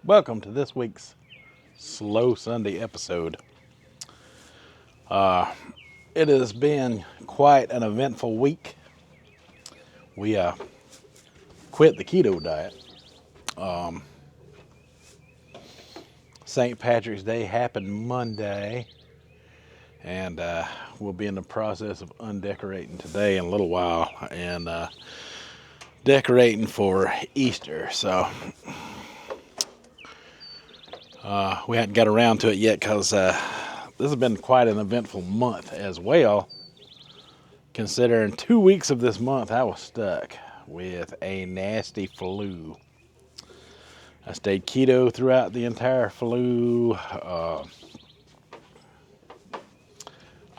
Welcome to this week's Slow Sunday episode. It has been quite an eventful week. We quit the keto diet. St. Patrick's Day happened Monday, and we'll be in the process of undecorating today in a little while and decorating for Easter. So we hadn't got around to it yet because this has been quite an eventful month as well. Considering 2 weeks of this month, I was stuck with a nasty flu. I stayed keto throughout the entire flu. I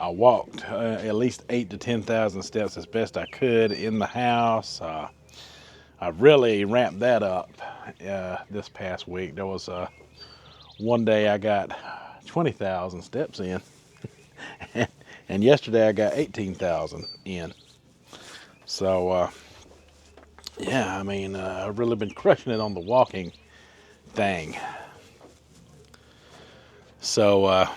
walked at least 8,000 to 10,000 steps as best I could in the house. I really ramped that up this past week. There was one day I got 20,000 steps in, and yesterday I got 18,000 in. So, yeah, I mean, I've really been crushing it on the walking thing. So,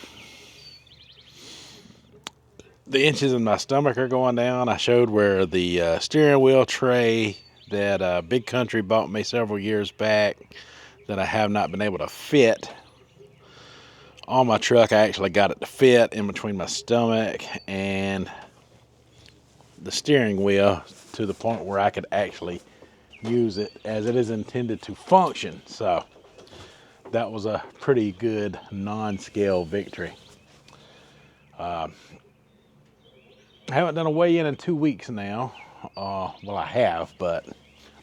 the inches in my stomach are going down. I showed where the steering wheel tray that Big Country bought me several years back that I have not been able to fit on my truck. I actually got it to fit in between my stomach and the steering wheel to the point where I could actually use it as it is intended to function. So that was a pretty good non-scale victory. I haven't done a weigh-in in 2 weeks now. Well, I have, but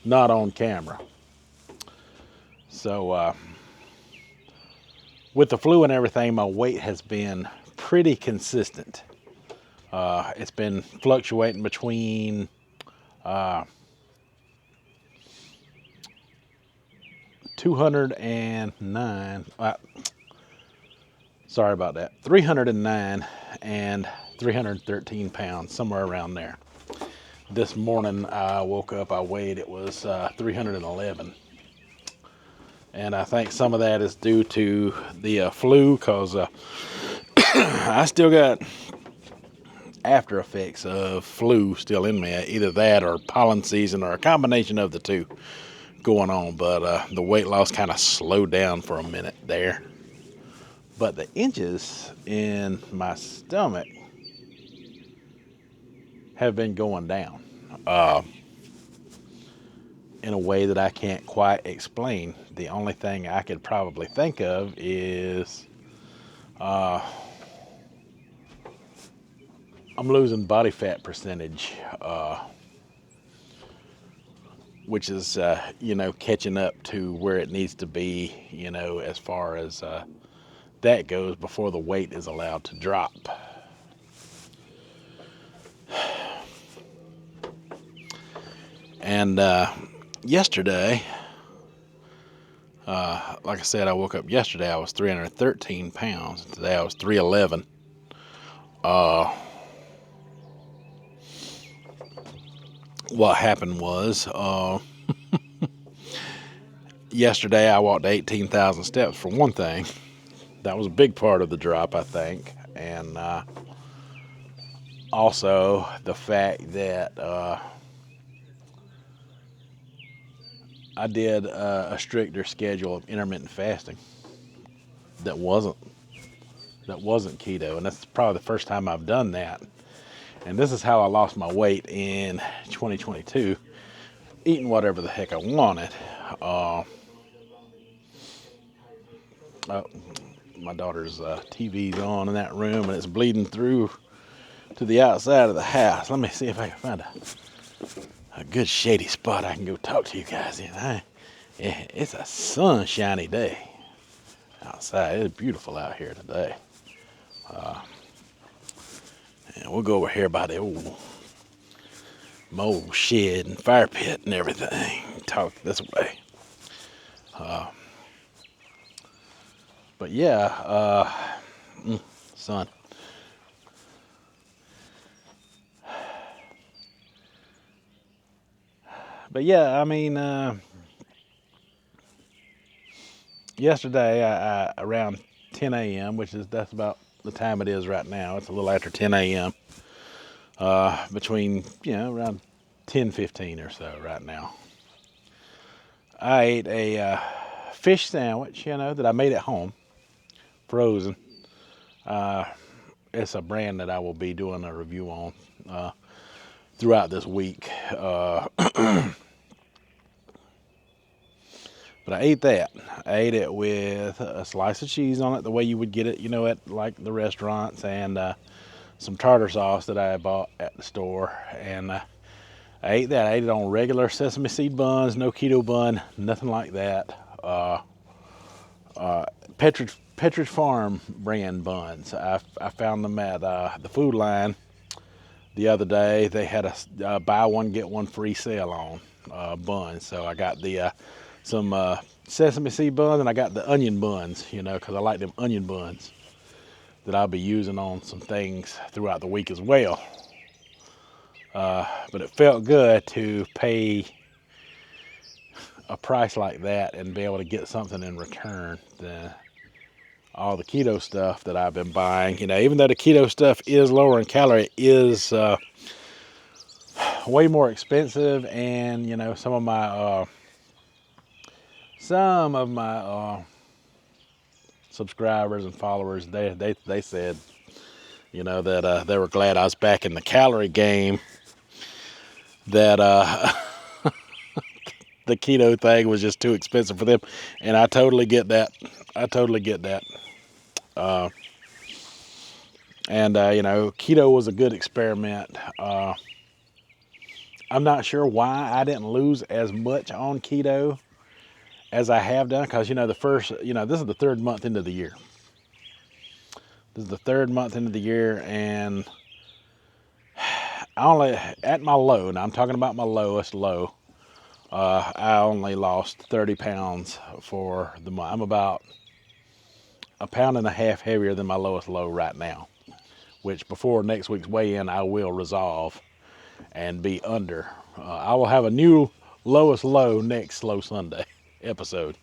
not on camera. So with the flu and everything, my weight has been pretty consistent. It's been fluctuating between 209, sorry about that, 309 and 313 pounds, somewhere around there. This morning I woke up, I weighed, it was 311. And I think some of that is due to the flu, because I still got after effects of flu still in me. Either that or pollen season or a combination of the two going on. But the weight loss kind of slowed down for a minute there. But the inches in my stomach have been going down in a way that I can't quite explain. The only thing I could probably think of is I'm losing body fat percentage, which is, catching up to where it needs to be, as far as that goes before the weight is allowed to drop. And yesterday, like I said, I woke up yesterday, I was 313 pounds. Today I was 311. What happened was, yesterday I walked 18,000 steps for one thing. That was a big part of the drop, I think. And also the fact that I did a stricter schedule of intermittent fasting that wasn't keto, and that's probably the first time I've done that. And this is how I lost my weight in 2022, eating whatever the heck I wanted. My daughter's TV's on in that room, and it's bleeding through to the outside of the house. Let me see if I can find a good shady spot I can go talk to you guys in. It's a sunshiny day outside. It's beautiful out here today. And we'll go over here by the old mold shed and fire pit and everything. Talk this way. But yeah, son. But yeah, I mean, yesterday, around 10 a.m., that's about the time it is right now. It's a little after 10 a.m. Between, around 10:15 or so right now. I ate a fish sandwich, that I made at home, frozen. It's a brand that I will be doing a review on throughout this week. But I ate that. I ate it with a slice of cheese on it, the way you would get it, at like the restaurants, and some tartar sauce that I bought at the store. And I ate that. I ate it on regular sesame seed buns, no keto bun, nothing like that. Petridge Farm brand buns. I found them at the Food Line the other day. They had a buy one get one free sale on buns. So I got the some sesame seed buns, and I got the onion buns, because I like them onion buns that I'll be using on some things throughout the week as well. But it felt good to pay a price like that and be able to get something in return than all the keto stuff that I've been buying. Even though the keto stuff is lower in calorie, it is way more expensive. And some of my subscribers and followers, they said, that they were glad I was back in the calorie game. That the keto thing was just too expensive for them, and I totally get that. And keto was a good experiment. I'm not sure why I didn't lose as much on keto as I have done, because this is the third month into the year. And I only, at my low, now I'm talking about my lowest low, I only lost 30 pounds for the month. I'm about 1.5 pounds heavier than my lowest low right now, which before next week's weigh-in, I will resolve and be under. I will have a new lowest low next Slow Sunday episode.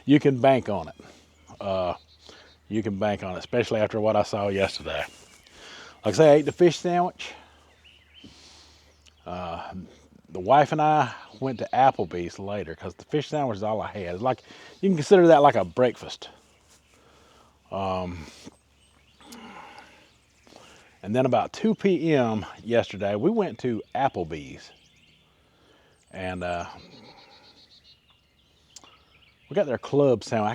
You can bank on it. Especially after what I saw yesterday. Like I say, I ate the fish sandwich. The wife and I went to Applebee's later because the fish sandwich is all I had. It's like, you can consider that like a breakfast. And then about 2 p.m. yesterday, we went to Applebee's. And we got their club sandwich.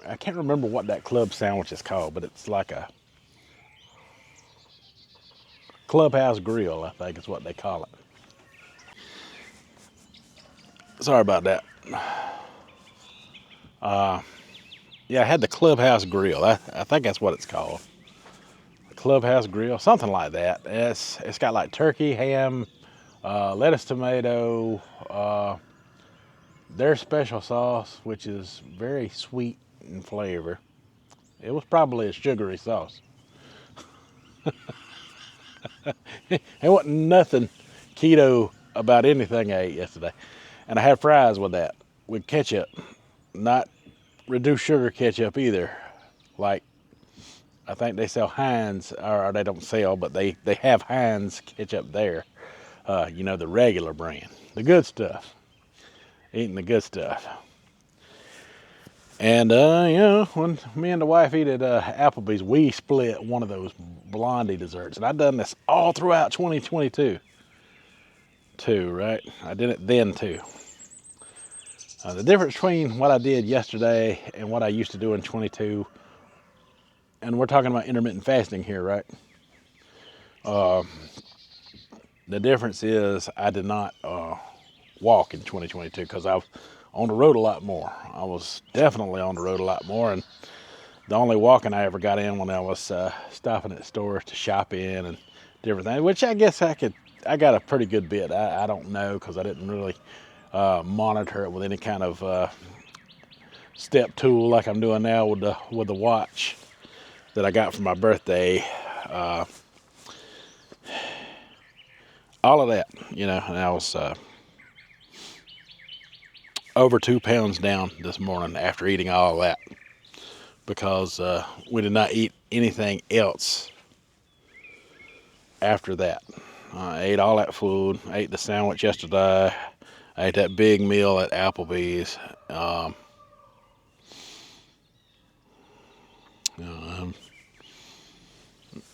I can't remember what that club sandwich is called, but it's like a clubhouse grill, I think is what they call it. Sorry about that. Yeah, I had the clubhouse grill. I think that's what it's called. Clubhouse grill, something like that. It's got like turkey, ham, lettuce, tomato, their special sauce, which is very sweet in flavor. It was probably a sugary sauce. It wasn't nothing keto about anything I ate yesterday. And I had fries with that, with ketchup. Not reduced sugar ketchup either. Like, I think they sell Heinz, or they don't sell, but they have Heinz ketchup there. The regular brand. The good stuff. Eating the good stuff. And, when me and the wife eat at Applebee's, we split one of those blondie desserts. And I've done this all throughout 2022. Right? I did it then, too. The difference between what I did yesterday and what I used to do in 22, and we're talking about intermittent fasting here, right? The difference is I did not walk in 2022 because I was on the road a lot more. I was definitely on the road a lot more, and the only walking I ever got in when I was stopping at stores to shop in and different things, which I guess I got a pretty good bit. I don't know, because I didn't really monitor it with any kind of step tool like I'm doing now with the watch that I got for my birthday. All of that, and I was over 2 pounds down this morning after eating all that, because we did not eat anything else after that. I ate all that food. I ate the sandwich yesterday. I ate that big meal at Applebee's.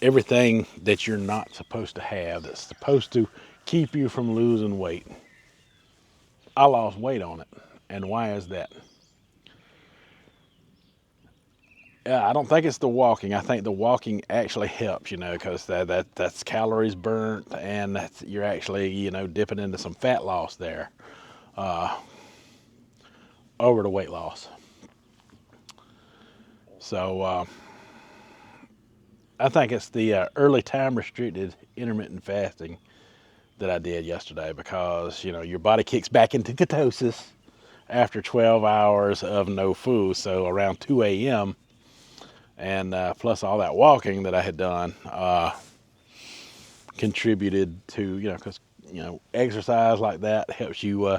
Everything that you're not supposed to have, that's supposed to keep you from losing weight, I lost weight on it. And why is that? I don't think it's the walking. I think the walking actually helps, because that's calories burnt, and you're actually, dipping into some fat loss there, over the weight loss. So I think it's the early time restricted intermittent fasting that I did yesterday, because your body kicks back into ketosis after 12 hours of no food. So around 2 a.m. and plus all that walking that I had done contributed to, because exercise like that helps you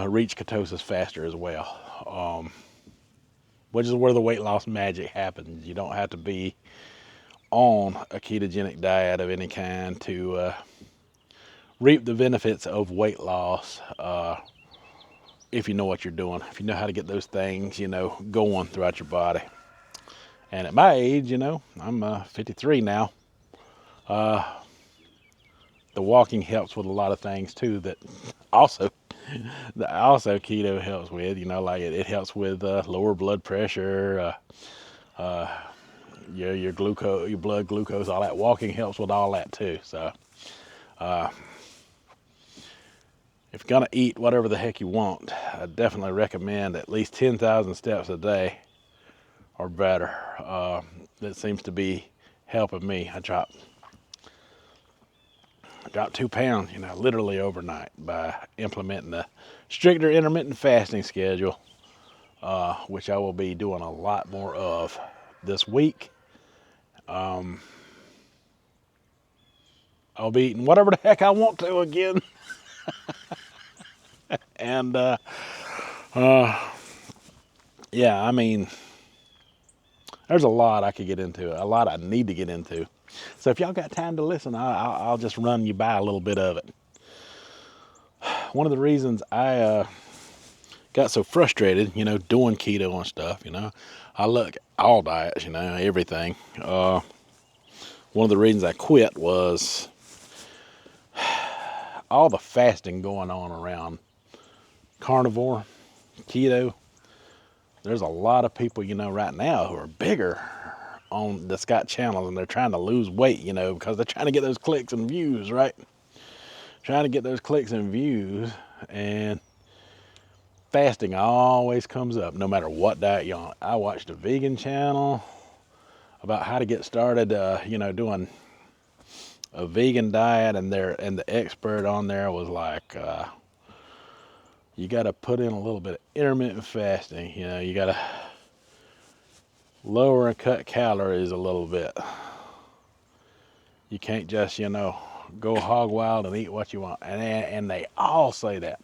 reach ketosis faster as well, which is where the weight loss magic happens. You don't have to be on a ketogenic diet of any kind to reap the benefits of weight loss, if you know what you're doing, if you know how to get those things, going throughout your body. And at my age, I'm 53 now. The walking helps with a lot of things too. That also keto helps with. Like it helps with lower blood pressure, your glucose, your blood glucose, all that. Walking helps with all that too. So, if you're gonna eat whatever the heck you want, I definitely recommend at least 10,000 steps a day or better. That seems to be helping me. I dropped 2 pounds, literally overnight by implementing a stricter intermittent fasting schedule, which I will be doing a lot more of this week. I'll be eating whatever the heck I want to again. And yeah, I mean, there's a lot I could get into, a lot I need to get into. So if y'all got time to listen, I'll just run you by a little bit of it. One of the reasons I got so frustrated, doing keto and stuff, I look at all diets, everything. One of the reasons I quit was all the fasting going on around carnivore, keto. There's a lot of people, right now who are bigger that's got channels, and they're trying to lose weight, because they're trying to get those clicks and views, right? Trying to get those clicks and views, and fasting always comes up, no matter what diet you're on. I watched a vegan channel about how to get started, doing a vegan diet, and the expert on there was like, you got to put in a little bit of intermittent fasting. You got to lower and cut calories a little bit. You can't just, go hog wild and eat what you want. And they all say that.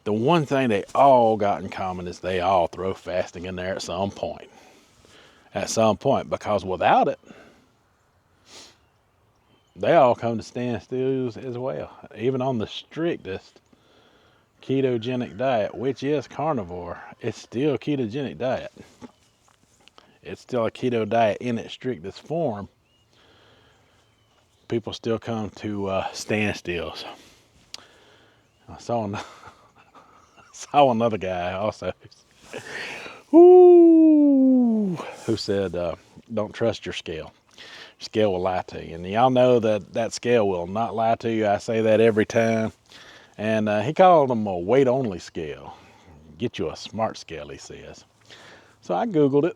The one thing they all got in common is they all throw fasting in there at some point. Because without it, they all come to standstills as well. Even on the strictest ketogenic diet, which is carnivore, it's still a ketogenic diet. It's still a keto diet in its strictest form. People still come to standstills. I saw another guy also who said, don't trust your scale. Your scale will lie to you. And y'all know that scale will not lie to you. I say that every time. And he called them a weight-only scale. Get you a smart scale, he says. So I Googled it.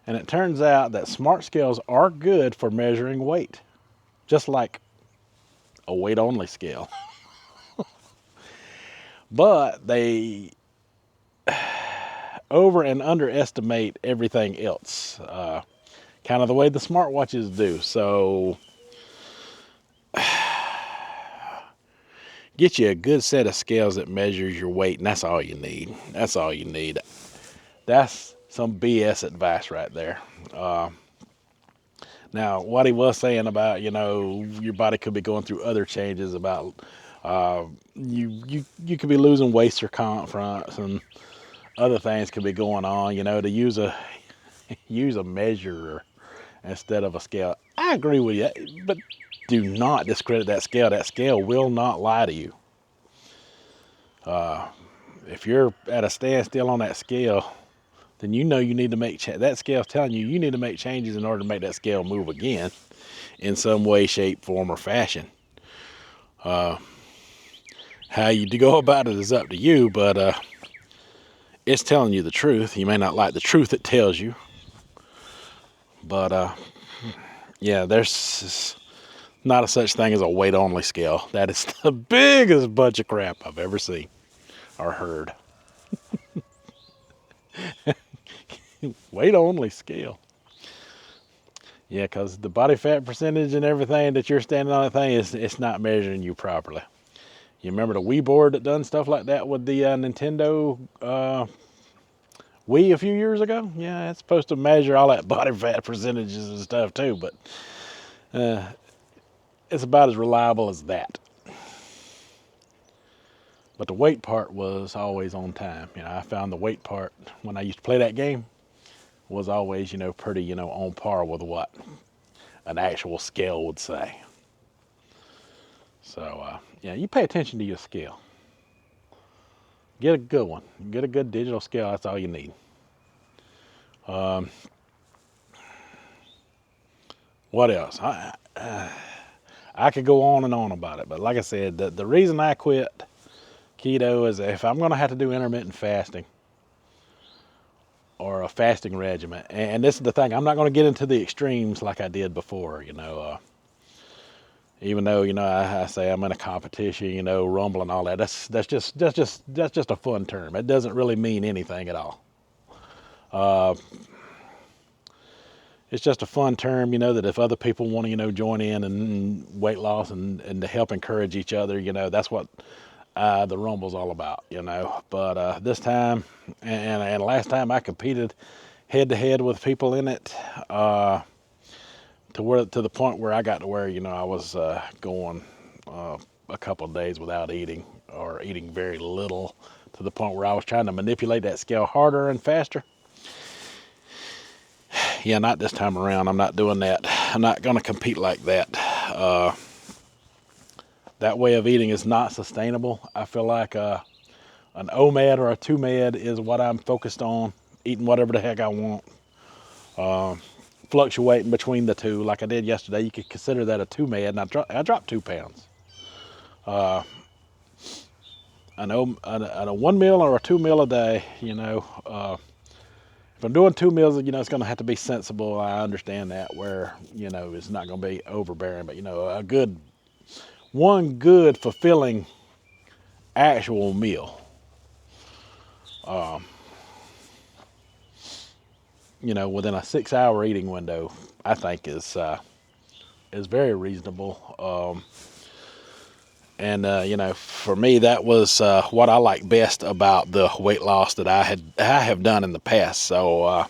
And it turns out that smart scales are good for measuring weight, just like a weight-only scale. But they over and underestimate everything else, kind of the way the smartwatches do. So Get you a good set of scales that measures your weight, and that's all you need. That's all you need. That's some BS advice right there. Now, what he was saying about, your body could be going through other changes about you could be losing waist circumference and other things could be going on, to use a measure instead of a scale. I agree with you, but do not discredit that scale. That scale will not lie to you. If you're at a standstill on that scale, then you need to make that scale's telling you need to make changes in order to make that scale move again in some way, shape, form, or fashion. How you go about it is up to you, but it's telling you the truth. You may not like the truth it tells you, but yeah, there's not a such thing as a weight-only scale. That is the biggest bunch of crap I've ever seen or heard. Weight-only scale. Yeah, because the body fat percentage and everything that you're standing on that thing it's not measuring you properly. You remember the Wii board that done stuff like that with the Nintendo Wii a few years ago? Yeah, it's supposed to measure all that body fat percentages and stuff too, but it's about as reliable as that. But the weight part was always on time. I found the weight part when I used to play that game was always, pretty, on par with what an actual scale would say. So, yeah, you pay attention to your scale. Get a good one. Get a good digital scale. That's all you need. What else? I could go on and on about it, but like I said, the reason I quit keto is if I'm going to have to do intermittent fasting or a fasting regimen, and this is the thing, I'm not going to get into the extremes like I did before, even though, I say I'm in a competition, rumble and all that, that's just a fun term. It doesn't really mean anything at all. It's just a fun term, that if other people want to, join in and weight loss and to help encourage each other, that's what the rumble's all about, But this time and last time I competed head to head with people in it, to the point where I got to where, I was going a couple of days without eating or eating very little, to the point where I was trying to manipulate that scale harder and faster. Yeah, not this time around. I'm not doing that. I'm not going to compete like that. That way of eating is not sustainable. I feel like an OMAD or a 2-med is what I'm focused on, eating whatever the heck I want. Fluctuating between the two, like I did yesterday. You could consider that a 2-med, and I dropped 2 pounds. A 1 meal or a 2 meal a day, if I'm doing 2 meals, it's going to have to be sensible. I understand that, where, it's not going to be overbearing, but, one good, fulfilling, actual meal. Within a 6-hour eating window, I think is very reasonable. And for me, that was what I like best about the weight loss that I have done in the past. So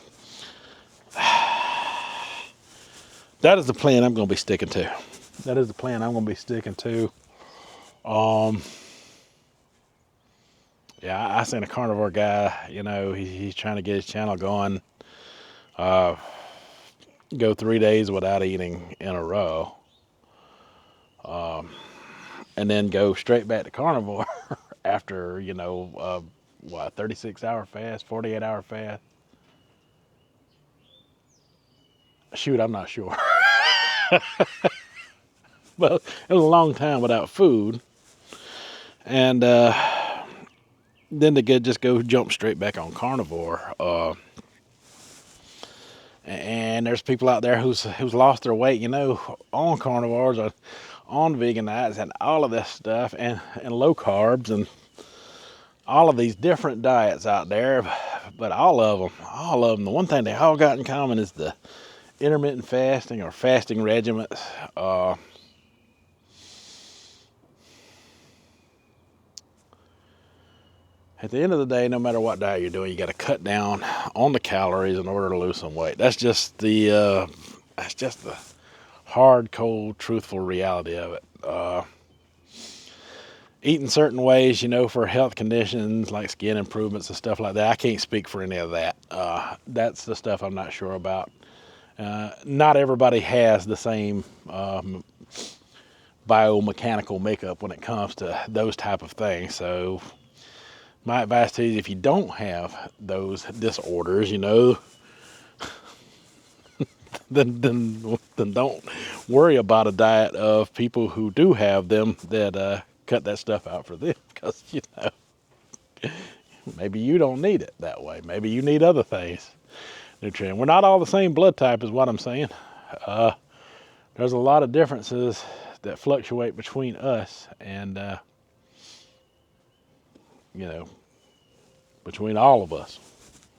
that is the plan I'm going to be sticking to. That is the plan I'm going to be sticking to. Yeah, I seen a carnivore guy. He's trying to get his channel going. Go 3 days without eating in a row. And then go straight back to carnivore after, 36-hour fast, 48-hour fast. Shoot, I'm not sure. But it was a long time without food. And then to just go jump straight back on carnivore. And there's people out there who's lost their weight, on carnivores or on vegan diets and all of this stuff, and low carbs and all of these different diets out there. But all of them, the one thing they all got in common is the intermittent fasting or fasting regimens. at the end of the day, no matter what diet you're doing, you got to cut down on the calories in order to lose some weight. That's just the hard, cold, truthful reality of it. Eating certain ways, for health conditions like skin improvements and stuff like that, I can't speak for any of that. That's the stuff I'm not sure about. Not everybody has the same biomechanical makeup when it comes to those type of things. So my advice to you is if you don't have those disorders, then don't worry about a diet of people who do have them that cut that stuff out for them, because maybe you don't need it that way. Maybe you need other things. Nutrient. We're not all the same blood type is what I'm saying. There's a lot of differences that fluctuate between us and between all of us.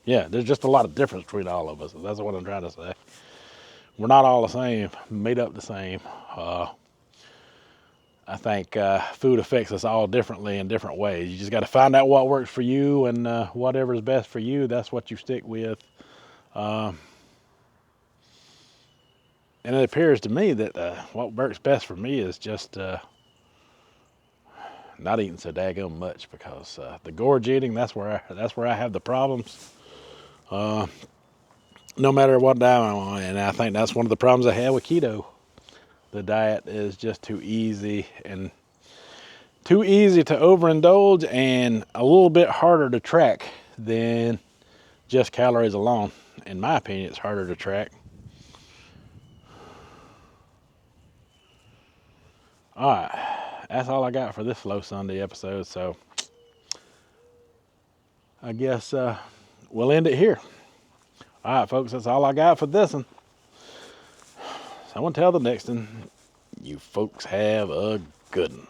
Yeah, there's just a lot of difference between all of us. That's what I'm trying to say. We're not all the same, made up the same. I think food affects us all differently in different ways. You just got to find out what works for you, and whatever's best for you, that's what you stick with. And it appears to me that what works best for me is just not eating so daggone much, because the gorge eating, that's where I have the problems. No matter what diet I'm on, and I think that's one of the problems I have with keto. The diet is just too easy to overindulge, and a little bit harder to track than just calories alone. In my opinion, it's harder to track. All right, that's all I got for this Slow Sunday episode. So I guess we'll end it here. All right, folks, that's all I got for this one. Someone tell the next one, you folks have a good one.